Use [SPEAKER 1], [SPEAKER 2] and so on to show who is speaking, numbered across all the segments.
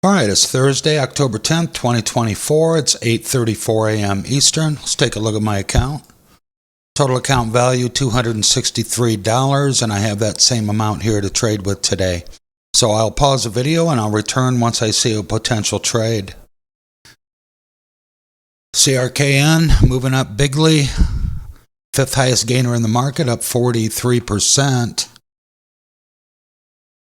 [SPEAKER 1] All right, it's Thursday, October 10th, 2024. It's 8:34 a.m. Eastern. Let's take a look at my account. Total account value, $263, and I have that same amount here to trade with today. So I'll pause the video and I'll return once I see a potential trade. CRKN moving up bigly. Fifth highest gainer in the market, up 43%.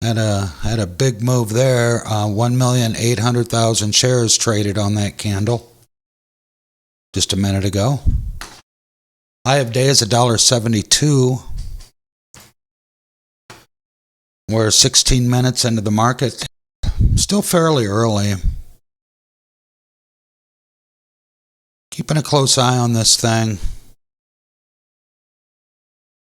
[SPEAKER 1] Had a big move there. 1,800,000 shares traded on that candle just a minute ago. High of day is $1.72. We're 16 minutes into the market. Still fairly early. Keeping a close eye on this thing.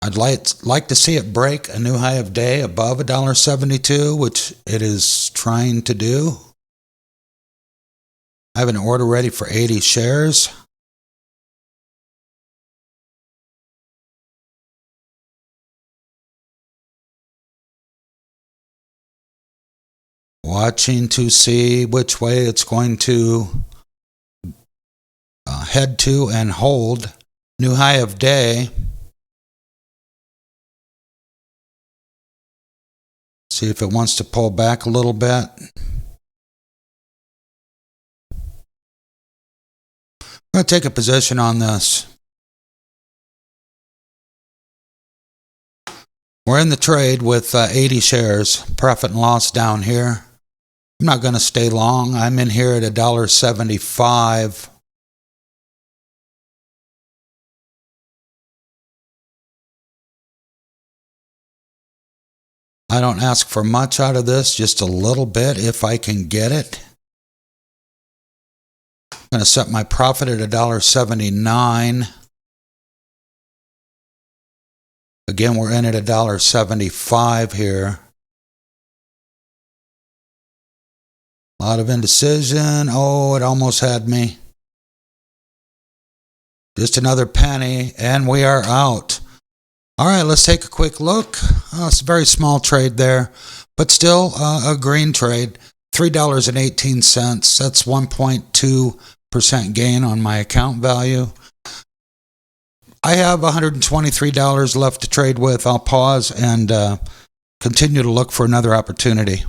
[SPEAKER 1] I'd like to see it break a new high of day above $1.72, which it is trying to do. I have an order ready for 80 shares. Watching to see which way it's going to head to and hold. New high of day. See if it wants to pull back a little bit. I'm going to take a position on this. We're in the trade with 80 shares. Profit and loss down here. I'm not going to stay long. I'm in here at $1.75. I don't ask for much out of this, just a little bit if I can get it. I'm going to set my profit at $1.79. Again, we're in at $1.75 here. A lot of indecision. Oh, it almost had me. Just another penny, and we are out. All right, let's take a quick look. It's a very small trade there, but still a green trade. $3.18. That's 1.2% gain on my account value. I have $123 left to trade with. I'll pause and continue to look for another opportunity.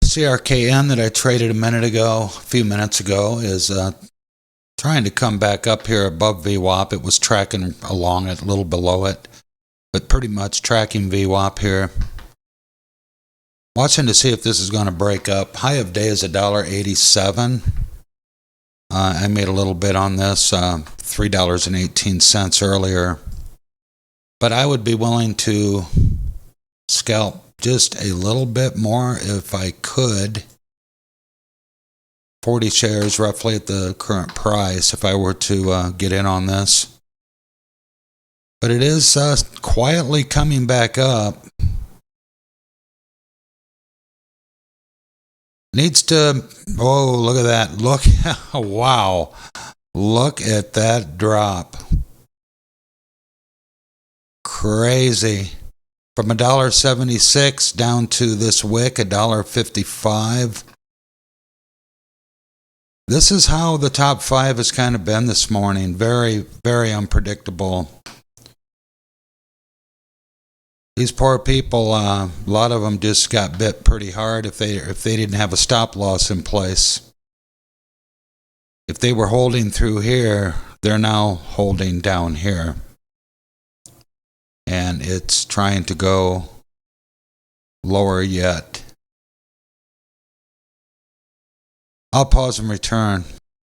[SPEAKER 1] CRKN that I traded a few minutes ago, is trying to come back up here above VWAP. It was tracking along it, a little below it, but pretty much tracking VWAP here. Watching to see if this is going to break up. High of day is $1.87. I made a little bit on this, $3.18 earlier. But I would be willing to scalp just a little bit more if I could. 40 shares roughly at the current price if I were to get in on this. But it is quietly coming back up. Needs to, oh, look at that. Look, wow. Look at that drop. Crazy. From $1.76 down to this wick, $1.55. This is how the top five has kind of been this morning. Very, very unpredictable. These poor people, a lot of them just got bit pretty hard if they didn't have a stop loss in place. If they were holding through here, they're now holding down here. And it's trying to go lower yet. I'll pause and return.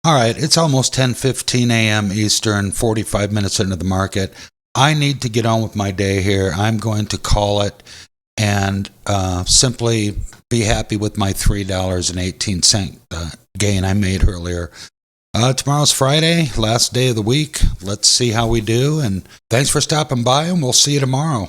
[SPEAKER 1] All right, it's almost 10:15 a.m. Eastern, 45 minutes into the market. I need to get on with my day here. I'm going to call it and simply be happy with my $3.18 gain I made earlier. Tomorrow's Friday, last day of the week. Let's see how we do. And thanks for stopping by, and we'll see you tomorrow.